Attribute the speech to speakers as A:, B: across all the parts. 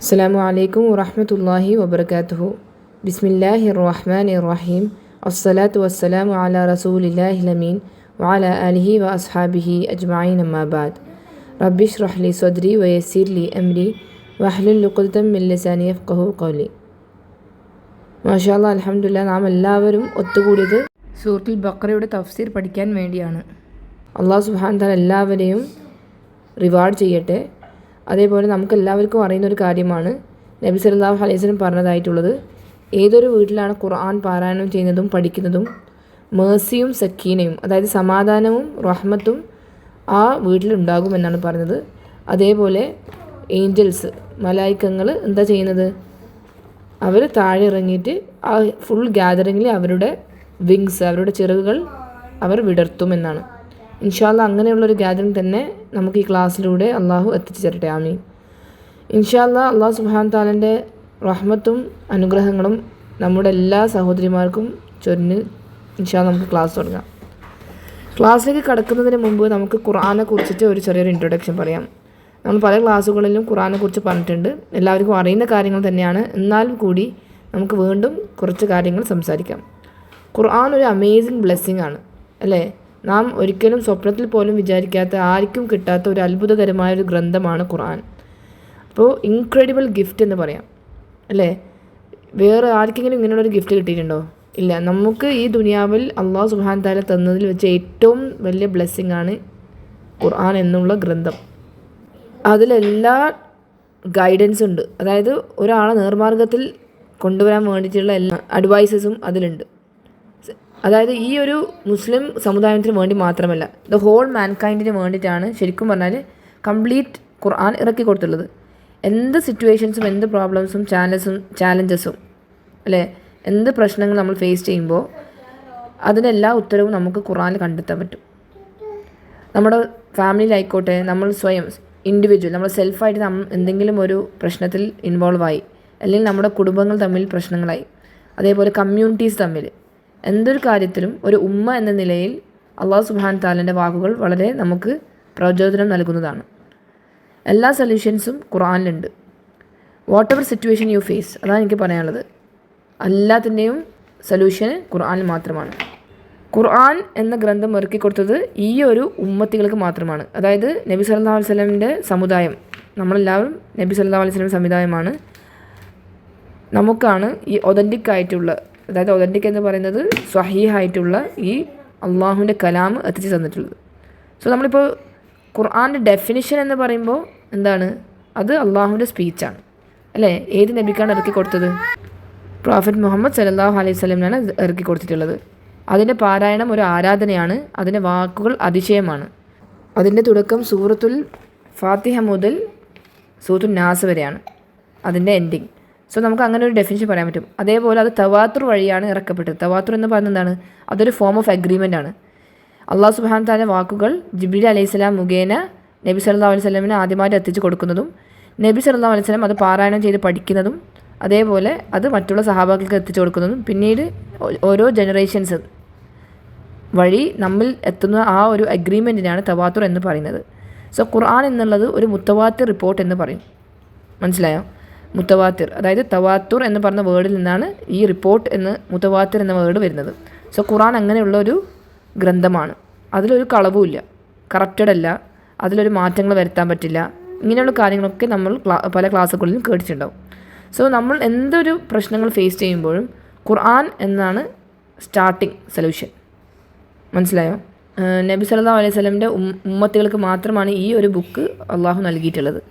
A: അസ്സലാമു അലൈക്കും വറഹ്മത്തുള്ളാഹി വബറകാതുഹു. ബിസ്മില്ലാഹിർ റഹ്മാനിർ റഹീം. അസ്സലാത്തു വസ്സലാമു അലാ റസൂലില്ലാഹിൽ അമീൻ വഅലാ ആലിഹി വഅസ്ഹാബിഹി അജ്മഈൻ അമ്മാ ബഅദ്. റബ്ബി ഇശ്റഹ് ലി സ്വദ്രി വയസ്സിർ ലി അംരി വഹ്ലുൽ ഉഖ്ദതം മിൻ ലിസാനി യഫ്ഖഹു ഖൗലി. മാഷാ അല്ലാഹ്, അൽഹംദുലില്ലാഹ്, നാം എല്ലാവരും ഒത്തുകൂടിയത് സൂറത്തുൽ ബഖറയുടെ തഫ്സീർ പഠിക്കാൻ വേണ്ടിയാണ്. അല്ലാഹു സുബ്ഹാനഹു വ തആല എല്ലാവരെയും റിവാർഡ് ചെയ്യട്ടെ. അതേപോലെ നമുക്ക് എല്ലാവർക്കും അറിയുന്നൊരു കാര്യമാണ് നബി സല്ലല്ലാഹു അലൈഹി വസല്ലം പറഞ്ഞതായിട്ടുള്ളത്, ഏതൊരു വീട്ടിലാണ് ഖുർആൻ പാരായണം ചെയ്യുന്നതും പഠിക്കുന്നതും മേഴ്സിയും സക്കീനയും, അതായത് സമാധാനവും റഹ്മത്തും ആ വീട്ടിലുണ്ടാകുമെന്നാണ് പറഞ്ഞത്. അതേപോലെ ഏഞ്ചൽസ്, മലായിക്കങ്ങൾ എന്താ ചെയ്യുന്നത്? അവർ താഴെ ഇറങ്ങിയിട്ട് ആ ഫുൾ ഗ്യാതറിങ്ങിൽ അവരുടെ വിങ്സ്, അവരുടെ ചിറകുകൾ അവർ വിടർത്തുമെന്നാണ്. ഇൻഷാ അല്ലാഹ് അങ്ങനെയുള്ളൊരു ഗ്യാതറിങ് തന്നെ നമുക്ക് ഈ ക്ലാസ്സിലൂടെ അള്ളാഹു എത്തിച്ചു തരട്ടെ. ആമീൻ. ഇൻഷാ അല്ലാഹ് അള്ളാഹു സുബ്ഹാനഹു വ തആലയുടെ റഹ്മത്തും അനുഗ്രഹങ്ങളും നമ്മുടെ എല്ലാ സഹോദരിമാർക്കും ചൊരിഞ്ഞ് ഇൻഷാ അല്ലാഹ് നമുക്ക് ക്ലാസ് തുടങ്ങാം. ക്ലാസ്സിലേക്ക് കടക്കുന്നതിന് മുമ്പ് നമുക്ക് ഖുർആനെ കുറിച്ചിട്ട് ഒരു ചെറിയൊരു ഇൻട്രൊഡക്ഷൻ പറയാം. നമ്മൾ പല ക്ലാസ്സുകളിലും ഖുർആനെ കുറിച്ച് പറഞ്ഞിട്ടുണ്ട്, എല്ലാവർക്കും അറിയുന്ന കാര്യങ്ങൾ തന്നെയാണ്. എന്നാലും കൂടി നമുക്ക് വീണ്ടും കുറച്ച് കാര്യങ്ങൾ സംസാരിക്കാം. ഖുർആൻ ഒരു അമേസിങ് ബ്ലെസ്സിങ് ആണ്, അല്ലേ? നാം ഒരിക്കലും സ്വപ്നത്തിൽ പോലും വിചാരിക്കാത്ത, ആർക്കും കിട്ടാത്ത ഒരു അത്ഭുതകരമായൊരു ഗ്രന്ഥമാണ് ഖുർആൻ. അപ്പോൾ ഇൻക്രെഡിബിൾ ഗിഫ്റ്റ് എന്ന് പറയാം, അല്ലേ? വേറെ ആർക്കെങ്കിലും ഇങ്ങനെയുള്ളൊരു ഗിഫ്റ്റ് കിട്ടിയിട്ടുണ്ടോ? ഇല്ല. നമുക്ക് ഈ ദുനിയാവിൽ അള്ളാഹു സുബ്ഹാനഹു വ തആല തന്നതിൽ വെച്ച് ഏറ്റവും വലിയ ബ്ലെസ്സിങ് ആണ് ഖുർആൻ എന്നുള്ള ഗ്രന്ഥം. അതിലെല്ലാ ഗൈഡൻസും ഉണ്ട്, അതായത് ഒരാളെ നേർമാർഗത്തിൽ കൊണ്ടുവരാൻ വേണ്ടിയിട്ടുള്ള എല്ലാ അഡ്വൈസസും അതിലുണ്ട്. അതായത് ഈ ഒരു മുസ്ലിം സമുദായത്തിന് വേണ്ടി മാത്രമല്ല, ദ ഹോൾ മാൻകൈൻഡിന് വേണ്ടിയിട്ടാണ് ശരിക്കും പറഞ്ഞാൽ കംപ്ലീറ്റ് ഖുർആൻ ഇറക്കി കൊടുത്തുള്ളത്. എന്ത് സിറ്റുവേഷൻസും, എന്ത് പ്രോബ്ലംസും ചാലഞ്ചസും, അല്ലേ, എന്ത് പ്രശ്നങ്ങൾ നമ്മൾ ഫേസ് ചെയ്യുമ്പോൾ അതിനെല്ലാ ഉത്തരവും നമുക്ക് ഖുർആനിൽ കണ്ടെത്താൻ പറ്റും. നമ്മുടെ ഫാമിലിയിലായിക്കോട്ടെ, നമ്മൾ സ്വയം ഇൻഡിവിജ്വൽ, നമ്മൾ സെൽഫായിട്ട് എന്തെങ്കിലും ഒരു പ്രശ്നത്തിൽ ഇൻവോൾവ് ആയി, അല്ലെങ്കിൽ നമ്മുടെ കുടുംബങ്ങൾ തമ്മിൽ പ്രശ്നങ്ങളായി, അതേപോലെ കമ്മ്യൂണിറ്റീസ് തമ്മിൽ, എന്തൊരു കാര്യത്തിലും ഒരു ഉമ്മ എന്ന നിലയിൽ അള്ളാഹു സുബ്ഹാനഹു വ തആലയുടെ വാക്കുകൾ വളരെ നമുക്ക് പ്രചോദനം നൽകുന്നതാണ്. എല്ലാ സൊല്യൂഷൻസും ഖുർആനിലുണ്ട്. Whatever situation you face, അതാണ് എനിക്ക് പറയാനുള്ളത്. എല്ലാത്തിൻ്റെയും സൊല്യൂഷൻ ഖുർആനിൽ മാത്രമാണ്. ഖുർആൻ എന്ന ഗ്രന്ഥം ഇറക്കി കൊടുത്തത് ഈ ഒരു ഉമ്മത്തികൾക്ക് മാത്രമാണ്. അതായത് നബി സല്ലല്ലാഹു അലൈഹി വസല്ലമിൻ്റെ സമുദായം, നമ്മളെല്ലാവരും നബി സല്ലല്ലാഹു അലൈഹി വസല്ലം സമുദായമാണ്. നമുക്കാണ് ഈ ഒതൻറ്റിക് ആയിട്ടുള്ള, അതായത് ഒതൻറ്റിക് എന്ന് പറയുന്നത് സ്വഹീഹായിട്ടുള്ള ഈ അള്ളാഹുവിൻ്റെ കലാം എത്തിച്ച് തന്നിട്ടുള്ളത്. സോ നമ്മളിപ്പോൾ ഖുർആൻ്റെ ഡെഫിനിഷൻ എന്ന് പറയുമ്പോൾ എന്താണ്? അത് അള്ളാഹുവിൻ്റെ സ്പീച്ചാണ്, അല്ലേ? ഏത് നബിക്കാണ് ഇറക്കി കൊടുത്തത്? പ്രോഫറ്റ് മുഹമ്മദ് സല്ലല്ലാഹു അലൈഹി വസല്ലമിനാണ് ഇറക്കി കൊടുത്തിട്ടുള്ളത്. അതിൻ്റെ പാരായണം ഒരു ആരാധനയാണ്, അതിൻ്റെ വാക്കുകൾ അതിശയമാണ്. അതിൻ്റെ തുടക്കം സൂറത്തുൽ ഫാത്തിഹ മുതൽ സൂറത്തുൽ നാസ് വരെയാണ് അതിൻ്റെ എൻഡിങ്. സോ നമുക്ക് അങ്ങനെ ഒരു ഡെഫിനിഷൻ പറയാൻ പറ്റും. അതേപോലെ അത് തവാത്തുർ വഴിയാണ് ഇറക്കപ്പെട്ടത്. തവാത്തുർ എന്ന് പറയുന്നത് എന്താണ്? അതൊരു ഫോം ഓഫ് അഗ്രിമെൻ്റ് ആണ്. അള്ളാഹു സുബ്ഹാനഹു വ തആല വാക്കുകൾ ജിബ്രീൽ അലൈഹിസ്സലാം മുഖേന നബി സല്ലല്ലാഹു അലൈഹി വസല്ലമിനെ ആദ്യമായിട്ട് എത്തിച്ചു കൊടുക്കുന്നതും നബി സല്ലല്ലാഹു അലൈഹി വസല്ലം അത് പാരായണം ചെയ്ത് പഠിക്കുന്നതും അതേപോലെ അത് മറ്റുള്ള സഹാബാക്കൾക്ക് എത്തിച്ചു കൊടുക്കുന്നതും പിന്നീട് ഓരോ ജനറേഷൻസ് വഴി നമ്മിൽ എത്തുന്ന ആ ഒരു അഗ്രിമെൻറ്റിനാണ് തവാത്തുർ എന്ന് പറയുന്നത്. സോ ഖുർആൻ എന്നുള്ളത് ഒരു മുത്തവാത്തിർ റിപ്പോർട്ട് എന്ന് പറയും. മനസ്സിലായോ? മുത്തവാത്തിർ, അതായത് തവാത്തുർ എന്ന് പറഞ്ഞ വേർഡിൽ നിന്നാണ് ഈ റിപ്പോർട്ട് എന്ന് മുത്തവാത്തിർ എന്ന വേർഡ് വരുന്നത്. സോ ഖുർആൻ അങ്ങനെയുള്ളൊരു ഗ്രന്ഥമാണ്. അതിലൊരു കളവുമില്ല, കറപ്റ്റഡ് അല്ല, അതിലൊരു മാറ്റങ്ങൾ വരുത്താൻ പറ്റില്ല. ഇങ്ങനെയുള്ള കാര്യങ്ങളൊക്കെ നമ്മൾ പല ക്ലാസ്സുകളിലും കേട്ടിട്ടുണ്ടാവും. സോ നമ്മൾ എന്തൊരു പ്രശ്നങ്ങൾ ഫേസ് ചെയ്യുമ്പോഴും ഖുർആൻ എന്നാണ് സ്റ്റാർട്ടിങ് സൊല്യൂഷൻ. മനസ്സിലായോ? നബി സല്ലല്ലാഹു അലൈഹി വസല്ലമിൻ്റെ ഉമ്മത്തുകൾക്ക് മാത്രമാണ് ഈ ഒരു ബുക്ക് അള്ളാഹു നൽകിയിട്ടുള്ളത്.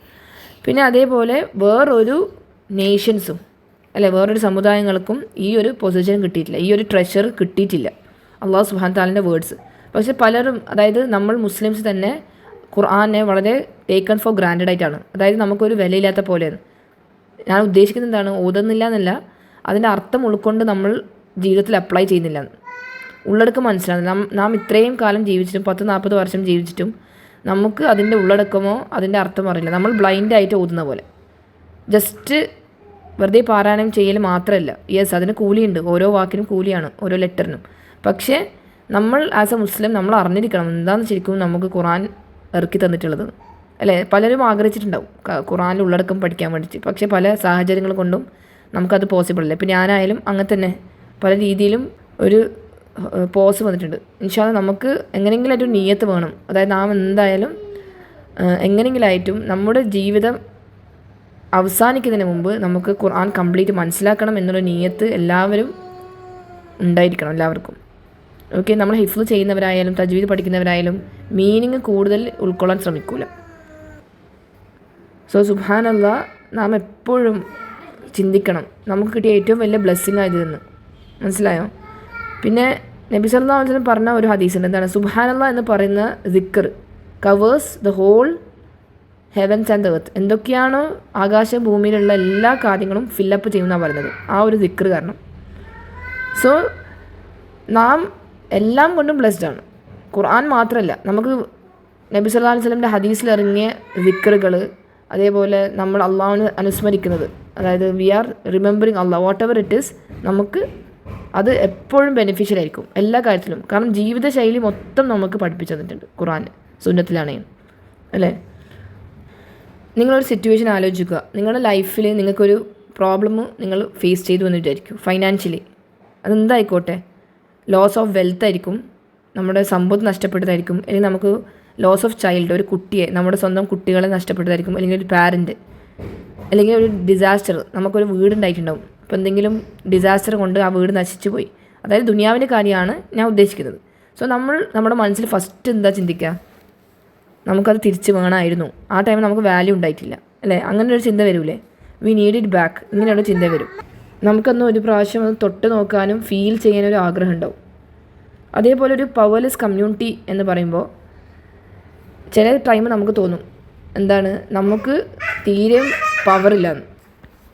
A: പിന്നെ അതേപോലെ വേറൊരു നേഷൻസും, അല്ലെ, വേറൊരു സമുദായങ്ങൾക്കും ഈ ഒരു പൊസിഷൻ കിട്ടിയിട്ടില്ല, ഈ ഒരു ട്രഷർ കിട്ടിയിട്ടില്ല, അള്ളാഹു സുബ്ഹാനഹു വ തആലയുടെ വേർഡ്സ്. പക്ഷേ പലരും, അതായത് നമ്മൾ മുസ്ലിംസ് തന്നെ ഖുർആനെ വളരെ ടേക്കൺ ഫോർ ഗ്രാൻഡഡ് ആയിട്ടാണ്, അതായത് നമുക്കൊരു വിലയില്ലാത്ത പോലെയാണ്. ഞാൻ ഉദ്ദേശിക്കുന്നത് എന്താണ്? ഓതുന്നില്ല എന്നല്ല, അതിൻ്റെ അർത്ഥം ഉൾക്കൊണ്ട് നമ്മൾ ജീവിതത്തിൽ അപ്ലൈ ചെയ്യുന്നില്ല. ഉള്ളടക്കം മനസ്സിലാകുന്നില്ല. നാം ഇത്രയും കാലം ജീവിച്ചിട്ടും 10-40 വർഷം ജീവിച്ചിട്ടും നമുക്ക് അതിൻ്റെ ഉള്ളടക്കമോ അതിൻ്റെ അർത്ഥം അറിയില്ല. നമ്മൾ ബ്ലൈൻഡായിട്ട് ഓതുന്ന പോലെ, ജസ്റ്റ് വെറുതെ പാരായണം ചെയ്യൽ മാത്രമല്ല. യെസ്, അതിന് കൂലിയുണ്ട്, ഓരോ വാക്കിനും കൂലിയാണ്, ഓരോ ലെറ്ററിനും. പക്ഷേ നമ്മൾ ആസ് എ മുസ്ലിം നമ്മൾ അറിഞ്ഞിരിക്കണം എന്താണെന്ന് ശരിക്കും നമുക്ക് ഖുർആൻ ഇറക്കി തന്നിട്ടുള്ളത്, അല്ലേ? പലരും ആഗ്രഹിച്ചിട്ടുണ്ടാവും ഖുർആനിൽ ഉള്ളടക്കം പഠിക്കാൻ വേണ്ടിയിട്ട്. പക്ഷേ പല സാഹചര്യങ്ങൾ കൊണ്ടും നമുക്കത് പോസിബിൾ അല്ല. ഇപ്പം ഞാനായാലും അങ്ങനെ തന്നെ പല രീതിയിലും ഒരു പോസ് വന്നിട്ടുണ്ട്. ഇൻഷാ അല്ലാഹ് നമുക്ക് എങ്ങനെയെങ്കിലും ഒരു നിയ്യത്ത് വേണം. അതായത് നാം എന്തായാലും എങ്ങനെയെങ്കിലായിട്ടും നമ്മുടെ ജീവിതം അവസാനിക്കുന്നതിന് മുമ്പ് നമുക്ക് ഖുർആൻ കംപ്ലീറ്റ് മനസ്സിലാക്കണം എന്നുള്ള നിയ്യത്ത് എല്ലാവരും ഉണ്ടായിരിക്കണം, എല്ലാവർക്കും. ഓക്കെ, നമ്മൾ ഹിഫ്ള് ചെയ്യുന്നവരായാലും തജ്വീദ് പഠിക്കുന്നവരായാലും മീനിങ് കൂടുതൽ ഉൾക്കൊള്ളാൻ ശ്രമിക്കൂല. സോ സുബ്ഹാനല്ലാഹ്, നാം എപ്പോഴും ചിന്തിക്കണം നമുക്ക് കിട്ടിയ ഏറ്റവും വലിയ ബ്ലെസ്സിങ് ആയതെന്ന്. മനസ്സിലായോ? പിന്നെ നബി സല്ലല്ലാഹു അലൈഹി വസല്ലം പറഞ്ഞ ഒരു ഹദീസുണ്ട്. എന്താണ്? സുബ്ഹാനല്ലാഹ് എന്ന് പറയുന്ന ദിക്ർ covers the whole heavens and the earth. എന്തൊക്കെയാണോ ആകാശ ഭൂമിയിലുള്ള എല്ലാ കാര്യങ്ങളും ഫില്ലപ്പ് ചെയ്യുമെന്നാണ് പറയുന്നത്, ആ ഒരു ദിക്ർ കാരണം. സോ നാം എല്ലാം കൊണ്ടും ബ്ലെസ്ഡ് ആണ്. ഖുർആൻ മാത്രമല്ല, നമുക്ക് നബി സല്ലല്ലാഹു അലൈഹി വസല്ലമയുടെ ഹദീസിൽ ഇറങ്ങിയ ദിക്റുകൾ, അതേപോലെ നമ്മൾ അള്ളാഹുവിനെ അനുസ്മരിക്കുന്നത്, അതായത് we are remembering Allah whatever it is, നമുക്ക് അത് എപ്പോഴും ബെനിഫിഷ്യൽ ആയിരിക്കും എല്ലാ കാര്യത്തിലും. കാരണം ജീവിതശൈലി മൊത്തം നമുക്ക് പഠിപ്പിച്ചു തന്നിട്ടുണ്ട് ഖുർആൻ, സുന്നത്തിലാണെങ്കിൽ, അല്ലേ? നിങ്ങളൊരു സിറ്റുവേഷൻ ആലോചിക്കുക. നിങ്ങളുടെ ലൈഫിൽ നിങ്ങൾക്കൊരു പ്രോബ്ലം നിങ്ങൾ ഫേസ് ചെയ്തു എന്ന് വിചാരിക്കും. ഫൈനാൻഷ്യലി അതെന്തായിക്കോട്ടെ, ലോസ് ഓഫ് വെൽത്ത് ആയിരിക്കും, നമ്മുടെ സമ്പത്ത് നഷ്ടപ്പെട്ടതായിരിക്കും, അല്ലെങ്കിൽ നമുക്ക് ലോസ് ഓഫ് ചൈൽഡ്, ഒരു കുട്ടിയെ, നമ്മുടെ സ്വന്തം കുട്ടികളെ നഷ്ടപ്പെട്ടതായിരിക്കും, അല്ലെങ്കിൽ ഒരു പാരൻറ്റ്, അല്ലെങ്കിൽ ഒരു ഡിസാസ്റ്റർ, നമുക്കൊരു വീടുണ്ടായിട്ടുണ്ടാവും. അപ്പോൾ എന്തെങ്കിലും ഡിസാസ്റ്റർ കൊണ്ട് ആ വീട് നശിച്ചു പോയി. അതായത് ദുനിയാവിൻ്റെ കാര്യമാണ് ഞാൻ ഉദ്ദേശിക്കുന്നത്. സോ നമ്മുടെ മനസ്സിൽ ഫസ്റ്റ് എന്താ ചിന്തിക്കുക? നമുക്കത് തിരിച്ച് വേണമായിരുന്നു, ആ ടൈമിൽ നമുക്ക് വാല്യൂ ഉണ്ടായിട്ടില്ല, അല്ലേ? അങ്ങനെ ഒരു ചിന്ത വരില്ലേ? വി നീഡ് ഇറ്റ് ബാക്ക്, ഇങ്ങനെയുള്ള ചിന്ത വരും. നമുക്കൊന്ന് ഒരു പ്രാവശ്യം അത് തൊട്ട് നോക്കാനും ഫീൽ ചെയ്യാനൊരു ആഗ്രഹം ഉണ്ടാവും. അതേപോലെ ഒരു പവർലെസ് കമ്മ്യൂണിറ്റി എന്ന് പറയുമ്പോൾ ചില ടൈം നമുക്ക് തോന്നും, എന്താണ്, നമുക്ക് തീരെ പവറില്ലാന്ന്.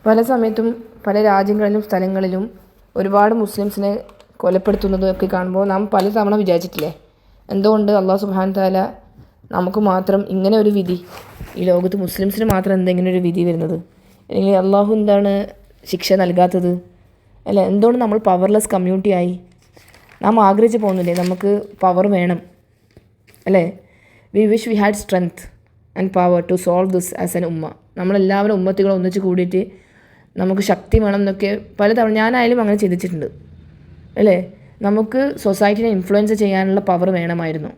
A: പല സമയത്തും പല രാജ്യങ്ങളിലും സ്ഥലങ്ങളിലും ഒരുപാട് മുസ്ലിംസിനെ കൊലപ്പെടുത്തുന്നതൊക്കെ കാണുമ്പോൾ നാം പല തവണ വിചാരിച്ചിട്ടില്ലേ, എന്തുകൊണ്ട് അള്ളാഹു സുബ്ഹാനഹു തആല നമുക്ക് മാത്രം ഇങ്ങനെ ഒരു വിധി, ഈ ലോകത്ത് മുസ്ലിംസിന് മാത്രം എന്തെങ്കിലും ഒരു വിധി വരുന്നത്, അല്ലെങ്കിൽ അള്ളാഹു എന്താണ് ശിക്ഷ നൽകാത്തത്, അല്ല? എന്തുകൊണ്ട് നമ്മൾ പവർലെസ് കമ്മ്യൂണിറ്റി ആയി? നാം ആഗ്രഹിച്ച് പോകുന്നില്ലേ നമുക്ക് പവർ വേണം, അല്ലേ? We wish we had strength and power to solve this as an ഉമ്മ. നമ്മളെല്ലാവരും ഉമ്മത്തികൾ ഒന്നിച്ച് കൂടിയിട്ട് നമുക്ക് ശക്തി വേണം എന്നൊക്കെ പലതവണ ഞാനായാലും അങ്ങനെ ചിന്തിച്ചിട്ടുണ്ട്, അല്ലേ? നമുക്ക് സൊസൈറ്റിനെ ഇൻഫ്ലുവൻസ് ചെയ്യാനുള്ള പവർ വേണമായിരുന്നു,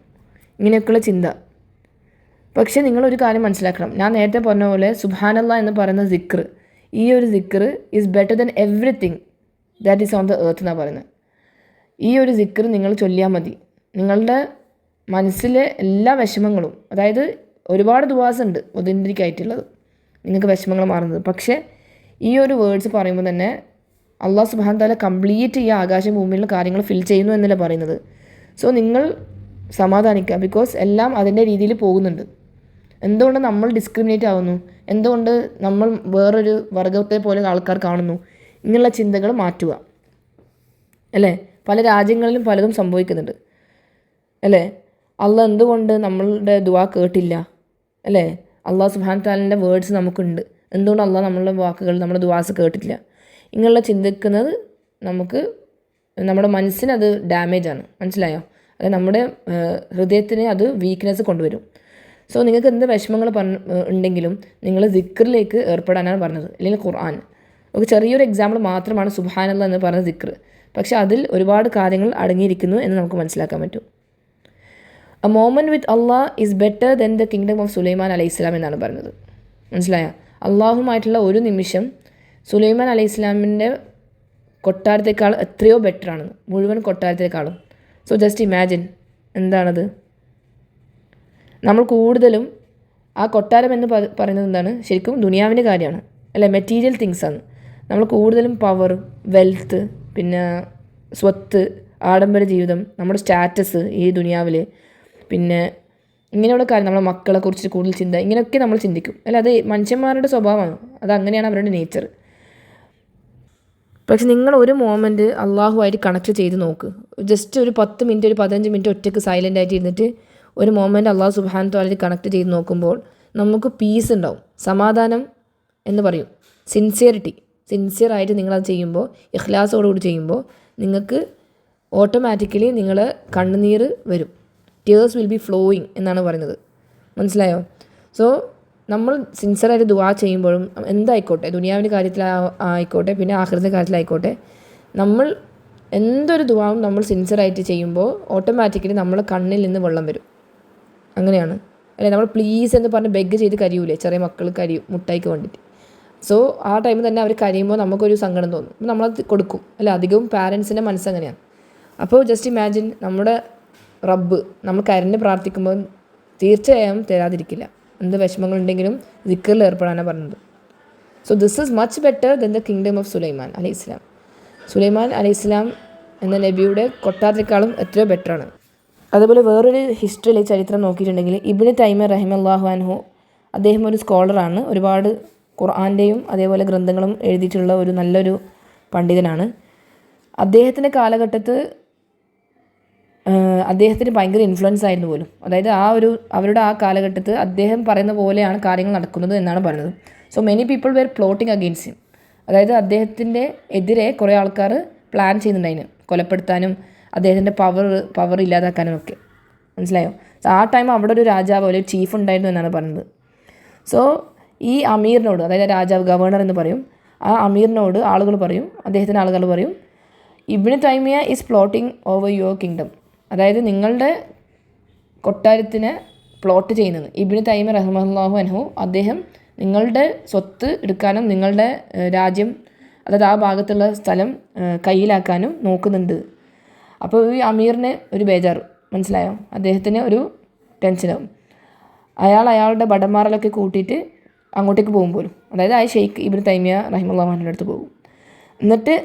A: ഇങ്ങനെയൊക്കെയുള്ള ചിന്ത. പക്ഷേ നിങ്ങളൊരു കാര്യം മനസ്സിലാക്കണം, ഞാൻ നേരത്തെ പറഞ്ഞ പോലെ സുബ്ഹാനല്ലാഹ് എന്ന് പറയുന്ന ദിക്ർ, ഈ ഒരു ദിക്ർ is better than everything that is on the earth എന്നാണ് പറയുന്നത്. ഈ ഒരു ദിക്ർ നിങ്ങൾ ചൊല്ലിയാൽ മതി, നിങ്ങളുടെ മനസ്സിലെ എല്ലാ വിഷമങ്ങളും, അതായത് ഒരുപാട് ദുആസ് ഉണ്ട് ഒതൻറ്റിക്കായിട്ടുള്ളത് നിങ്ങൾക്ക് വിഷമങ്ങൾ മാറുന്നത്, പക്ഷേ ഈ ഒരു വേർഡ്സ് പറയുമ്പോൾ തന്നെ അള്ളാഹു സുബ്ഹാനഹു തആല കംപ്ലീറ്റ് ഈ ആകാശം ഭൂമിയിലുള്ള കാര്യങ്ങൾ ഫിൽ ചെയ്യുന്നു എന്നല്ല പറയുന്നത്. സോ നിങ്ങൾ സമാധാനിക്കുക, ബിക്കോസ് എല്ലാം അതിൻ്റെ രീതിയിൽ പോകുന്നുണ്ട്. എന്തുകൊണ്ട് നമ്മൾ ഡിസ്ക്രിമിനേറ്റ് ആവുന്നു, എന്തുകൊണ്ട് നമ്മൾ വേറൊരു വർഗത്തെ പോലെ ആൾക്കാർ കാണുന്നു, ഇങ്ങനെയുള്ള ചിന്തകൾ മാറ്റുക, അല്ലേ? പല രാജ്യങ്ങളിലും പലതും സംഭവിക്കുന്നുണ്ട്, അല്ലേ? അള്ളാഹ് എന്തുകൊണ്ട് നമ്മളുടെ ദുആ കേട്ടില്ല, അല്ലേ? അള്ളാഹു സുബ്ഹാനഹു തആലയുടെ വേർഡ്സ് നമുക്കുണ്ട്, എന്തുകൊണ്ട് അള്ളാഹ് നമ്മളുടെ വാക്കുകൾ, നമ്മുടെ ദുആസ് കേട്ടിട്ടില്ല? ഇങ്ങനെയുള്ള ചിന്തിക്കുന്നത് നമുക്ക് നമ്മുടെ മനസ്സിനത് ഡാമേജാണ്, മനസ്സിലായോ? അതായത് നമ്മുടെ ഹൃദയത്തിന് അത് വീക്ക്നെസ് കൊണ്ടുവരും. സോ നിങ്ങൾക്ക് എന്ത് വിഷമങ്ങൾ ഉണ്ടെങ്കിലും നിങ്ങൾ ദിക്റിലേക്ക് ഏർപ്പെടാനാണ് പറഞ്ഞത്, അല്ലെങ്കിൽ ഖുർആൻ. ഒരു ചെറിയൊരു എക്സാമ്പിൾ മാത്രമാണ് സുബ്ഹാനല്ലാഹ് എന്ന് പറഞ്ഞ ദിക്ർ, പക്ഷെ അതിൽ ഒരുപാട് കാര്യങ്ങൾ അടങ്ങിയിരിക്കുന്നു എന്ന് നമുക്ക് മനസ്സിലാക്കാൻ പറ്റും. A moment with Allah is better then the kingdom of Sulaiman അലൈഹിസ്സലാം എന്നാണ് പറഞ്ഞത്. മനസ്സിലായോ? അള്ളാഹുമായിട്ടുള്ള ഒരു നിമിഷം സുലൈമാൻ അലൈഹിസ്സലാമിൻ്റെ കൊട്ടാരത്തേക്കാൾ എത്രയോ ബെറ്ററാണ്, മുഴുവൻ കൊട്ടാരത്തേക്കാളും. സോ ജസ്റ്റ് ഇമാജിൻ, എന്താണത്? നമ്മൾ കൂടുതലും ആ കൊട്ടാരം എന്ന് പറയുന്നത് എന്താണ്? ശരിക്കും ദുനിയാവിൻ്റെ കാര്യമാണ്, അല്ലെ? മെറ്റീരിയൽ തിങ്സാണ്. നമ്മൾ കൂടുതലും പവർ, വെൽത്ത്, പിന്നെ സ്വത്ത്, ആഡംബര ജീവിതം, നമ്മുടെ സ്റ്റാറ്റസ് ഈ ദുനിയാവിൽ, പിന്നെ ഇങ്ങനെയുള്ള കാര്യം, നമ്മളെ മക്കളെ കുറിച്ച് കൂടുതൽ ചിന്ത, ഇങ്ങനെയൊക്കെ നമ്മൾ ചിന്തിക്കും, അല്ല? അത് മനുഷ്യന്മാരുടെ സ്വഭാവമാണ്, അത് അങ്ങനെയാണ് അവരുടെ നേച്ചർ. പക്ഷെ നിങ്ങൾ ഒരു മോമെൻറ്റ് അള്ളാഹുമായിട്ട് കണക്ട് ചെയ്ത് നോക്ക്. ജസ്റ്റ് ഒരു 10 മിനിറ്റ്, ഒരു 15 മിനിറ്റ് ഒറ്റയ്ക്ക് സൈലൻ്റ് ആയിട്ട് ഇരുന്നിട്ട് ഒരു മോമെൻറ്റ് അള്ളാഹു സുബ്ഹാനഹു തആലയിൽ കണക്ട് ചെയ്ത് നോക്കുമ്പോൾ നമുക്ക് പീസ് ഉണ്ടാവും, സമാധാനം എന്ന് പറയും, സിൻസിയറായിട്ട് നിങ്ങളത് ചെയ്യുമ്പോൾ, ഇഖ്ലാസോടുകൂടി ചെയ്യുമ്പോൾ നിങ്ങൾക്ക് ഓട്ടോമാറ്റിക്കലി നിങ്ങളെ കണ്ണുനീർ വരും, ടിയേഴ്സ് വിൽ ബി ഫ്ലോയിങ് എന്നാണ് പറയുന്നത്. മനസ്സിലായോ? സോ നമ്മൾ സിൻസിയറായിട്ട് ദുആ ചെയ്യുമ്പോഴും എന്തായിക്കോട്ടെ, ദുനിയാവിൻ്റെ കാര്യത്തിൽ ആയിക്കോട്ടെ, പിന്നെ ആഖിറത്തിൻ്റെ കാര്യത്തിലായിക്കോട്ടെ, നമ്മൾ എന്തൊരു ദുആവും നമ്മൾ സിൻസിയറായിട്ട് ചെയ്യുമ്പോൾ ഓട്ടോമാറ്റിക്കലി നമ്മളെ കണ്ണിൽ നിന്ന് വെള്ളം വരും. അങ്ങനെയാണ് അല്ലേ? നമ്മൾ പ്ലീസ് എന്ന് പറഞ്ഞ് ബെഗ് ചെയ്ത് കരയൂലേ? ചെറിയ മക്കൾ കരയും മുട്ടായിക്ക് വേണ്ടിയിട്ട്. സോ ആ ടൈമിൽ തന്നെ അവർ കരയുമ്പോൾ നമുക്കൊരു സങ്കടം തോന്നും. അപ്പോൾ നമ്മളത് കൊടുക്കും അല്ലേ? അധികവും പാരൻസിൻ്റെ മനസ്സങ്ങനെയാണ്. അപ്പോൾ ജസ്റ്റ് ഇമാജിൻ, നമ്മുടെ റബ്ബ് നമ്മൾ കരഞ്ഞ് പ്രാർത്ഥിക്കുമ്പോൾ തീർച്ചയായും തരാതിരിക്കില്ല. എന്ത് വിഷമങ്ങളുണ്ടെങ്കിലും ദിക്റിൽ ഏർപ്പെടാനാണ് പറഞ്ഞത്. So this is much better than the kingdom of Sulaiman അലൈഹി ഇസ്ലാം. സുലൈമാൻ അലൈഹി ഇസ്ലാം എന്ന നബിയുടെ കൊട്ടാരത്തെക്കാളും എത്രയോ ബെറ്ററാണ്. അതുപോലെ വേറൊരു ഹിസ്റ്ററിയിലെ ചരിത്രം നോക്കിയിട്ടുണ്ടെങ്കിൽ ഇബ്നു തൈമിയ റഹിമല്ലാഹു അൻഹു, അദ്ദേഹം ഒരു സ്കോളറാണ്. ഒരുപാട് ഖുർആൻ്റെയും അതേപോലെ ഗ്രന്ഥങ്ങളും എഴുതിയിട്ടുള്ള ഒരു നല്ലൊരു പണ്ഡിതനാണ്. അദ്ദേഹത്തിൻ്റെ കാലഘട്ടത്ത് അദ്ദേഹത്തിന് ഭയങ്കര ഇൻഫ്ലുവൻസ് ആയിരുന്നു പോലും. അതായത് അവരുടെ ആ കാലഘട്ടത്ത് അദ്ദേഹം പറയുന്ന പോലെയാണ് കാര്യങ്ങൾ നടക്കുന്നത് എന്നാണ് പറയുന്നത്. So many people were plotting against him. അതായത് അദ്ദേഹത്തിൻ്റെ എതിരെ കുറേ ആൾക്കാർ പ്ലാൻ ചെയ്യുന്നുണ്ടായിരുന്നു, കൊലപ്പെടുത്താനും അദ്ദേഹത്തിൻ്റെ പവർ ഇല്ലാതാക്കാനും ഒക്കെ. മനസ്സിലായോ? സോ ആ ടൈം അവിടെ ഒരു രാജാവ്, ഒരു ചീഫ് ഉണ്ടായിരുന്നു എന്നാണ് പറയുന്നത്. സോ ഈ അമീറിനോട്, അതായത് രാജാവ്, ഗവർണർ എന്ന് പറയും, ആ അമീറിനോട് ആളുകൾ പറയും, അദ്ദേഹത്തിൻ്റെ ആളുകൾ പറയും, Ibn Taymiyyah is plotting over your kingdom. അതായത് നിങ്ങളുടെ കൊട്ടാരത്തിനെ പ്ലോട്ട് ചെയ്യുന്നത് ഇബ്നു തൈമിയ റഹിമഹുല്ലാഹു അൻഹു, അദ്ദേഹം നിങ്ങളുടെ സ്വത്ത് എടുക്കാനും നിങ്ങളുടെ രാജ്യം, അതായത് ആ ഭാഗത്തുള്ള സ്ഥലം കയ്യിലാക്കാനും നോക്കുന്നുണ്ട്. അപ്പോൾ ഈ അമീറിന് ഒരു ബേജാറ്, മനസ്സിലായോ? അദ്ദേഹത്തിന് ഒരു ടെൻഷനാവും. അയാളുടെ ഭടന്മാരിലൊക്കെ കൂട്ടിയിട്ട് അങ്ങോട്ടേക്ക് പോകും പോലും. അതായത് ആ ഷെയ്ഖ് ഇബ്നു തൈമിയ റഹിമഹുല്ലാഹു അൻഹുവിൻ്റെ അടുത്ത് പോകും. എന്നിട്ട്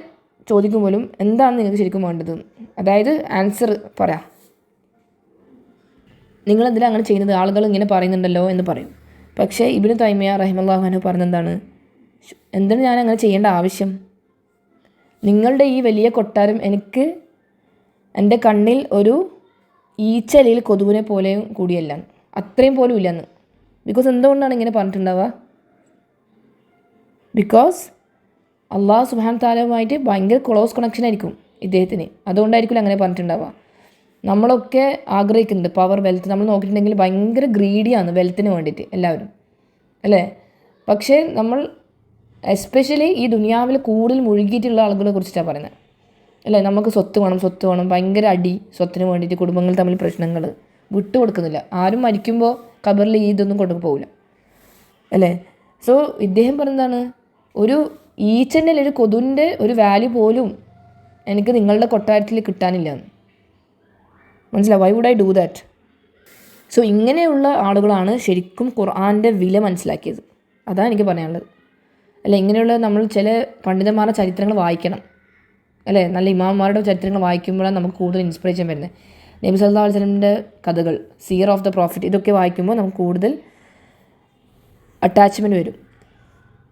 A: ചോദിക്കും പോലും, എന്താണ് നിങ്ങൾക്ക് ശരിക്കും വേണ്ടത്? അതായത് ആൻസർ പറയാം, നിങ്ങളെന്തിനാണ് അങ്ങനെ ചെയ്യുന്നത്, ആളുകൾ ഇങ്ങനെ പറയുന്നുണ്ടല്ലോ എന്ന് പറയും. പക്ഷേ ഇബ്നു തൈമിയ റഹിമഹുല്ലാഹു അൻഹു പറഞ്ഞെന്താണ്, എന്തിനാണ് ഞാൻ അങ്ങനെ ചെയ്യേണ്ട ആവശ്യം? നിങ്ങളുടെ ഈ വലിയ കൊട്ടാരം എനിക്ക് എൻ്റെ കണ്ണിൽ ഒരു ഈച്ചലയിൽ കൊതുവിനെ പോലെയും കൂടിയല്ല, അത്രയും പോലും ഇല്ലെന്ന്. ബിക്കോസ് എന്തുകൊണ്ടാണ് ഇങ്ങനെ പറഞ്ഞിട്ടുണ്ടാവുക? ബിക്കോസ് അള്ളാഹു സുബ്ഹാനഹു തആലയുമായിട്ട് ഭയങ്കര ക്ലോസ് കണക്ഷൻ ആയിരിക്കും ഇദ്ദേഹത്തിന്. അതുകൊണ്ടായിരിക്കും അങ്ങനെ പറഞ്ഞിട്ടുണ്ടാവുക. നമ്മളൊക്കെ ആഗ്രഹിക്കുന്നുണ്ട് പവർ, വെൽത്ത്. നമ്മൾ നോക്കിയിട്ടുണ്ടെങ്കിൽ ഭയങ്കര ഗ്രീഡിയാണ് വെൽത്തിന് വേണ്ടിയിട്ട് എല്ലാവരും, അല്ലേ? പക്ഷേ നമ്മൾ എസ്പെഷ്യലി ഈ ദുനിയാവിൽ കൂടുതൽ മുഴുകിയിട്ടുള്ള ആളുകളെ കുറിച്ചിട്ടാണ് പറയുന്നത്, അല്ലേ? നമുക്ക് സ്വത്ത് വേണം, ഭയങ്കര അടി സ്വത്തിന് വേണ്ടിയിട്ട്, കുടുംബങ്ങൾ തമ്മിൽ പ്രശ്നങ്ങൾ, വിട്ടു കൊടുക്കുന്നില്ല. ആരും മരിക്കുമ്പോൾ ഖബറിൽ ഇതൊന്നും കൊണ്ടുപോകില്ല, അല്ലേ? സോ ഇദ്ദേഹം പറഞ്ഞതാണ്, ഒരു ഈച്ചൻ്റെ ഒരു കൊതുവിൻ്റെ ഒരു വാല്യൂ പോലും എനിക്ക് നിങ്ങളുടെ കൊട്ടാരത്തിൽ കിട്ടാനില്ല. മനസ്സിലാവും? Why would I do that? So ഇങ്ങനെയുള്ള ആളുകളാണ് ശരിക്കും ഖുർആൻ്റെ വില മനസ്സിലാക്കിയത്. അതാണ് എനിക്ക് പറയാനുള്ളത്. അല്ല, ഇങ്ങനെയുള്ള നമ്മൾ ചില പണ്ഡിതന്മാരുടെ ചരിത്രങ്ങൾ വായിക്കണം, അല്ലേ? നല്ല ഇമാംമാരുടെ ചരിത്രങ്ങൾ വായിക്കുമ്പോഴാണ് നമുക്ക് കൂടുതൽ ഇൻസ്പിറേഷൻ വരുന്നത്. നബി സല്ലല്ലാഹു അലൈഹി വസല്ലമയുടെ കഥകൾ, സീർ ഓഫ് ദ പ്രോഫിറ്റ്, ഇതൊക്കെ വായിക്കുമ്പോൾ നമുക്ക് കൂടുതൽ അറ്റാച്ച്മെൻറ്റ് വരും,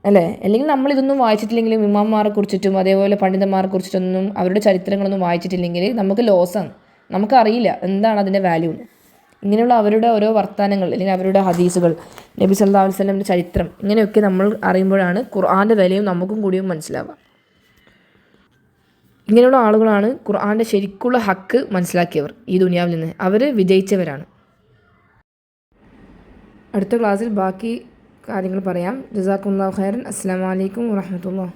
A: അല്ലേ? അല്ലെങ്കിൽ നമ്മളിതൊന്നും വായിച്ചിട്ടില്ലെങ്കിലും ഇമാംമാരെ കുറിച്ചിട്ടും അതേപോലെ പണ്ഡിതന്മാരെ കുറിച്ചിട്ടൊന്നും അവരുടെ ചരിത്രങ്ങളൊന്നും വായിച്ചിട്ടില്ലെങ്കിൽ നമുക്ക് ലോസാണ്. നമുക്കറിയില്ല എന്താണ് അതിൻ്റെ വാല്യൂ എന്ന്. ഇങ്ങനെയുള്ള അവരുടെ ഓരോ വർത്തമാനങ്ങൾ അല്ലെങ്കിൽ അവരുടെ ഹദീസുകൾ, നബി സല്ലല്ലാഹു അലൈഹി വസല്ലമയുടെ ചരിത്രം, ഇങ്ങനെയൊക്കെ നമ്മൾ അറിയുമ്പോഴാണ് ഖുർആൻ്റെ വിലയും നമുക്കും കൂടിയും മനസ്സിലാവുക. ഇങ്ങനെയുള്ള ആളുകളാണ് ഖുർആൻ്റെ ശരിക്കുള്ള ഹക്ക് മനസ്സിലാക്കിയവർ. ഈ ദുനിയാവിൽ നിന്ന് അവർ വിജയിച്ചവരാണ്. അടുത്ത ക്ലാസ്സിൽ ബാക്കി കാര്യങ്ങൾ പറയാം. ജസാക്കുമുല്ലാഹു ഖൈറൻ. അസ്സലാമു അലൈക്കും വറഹ്മത്തുള്ളാഹി.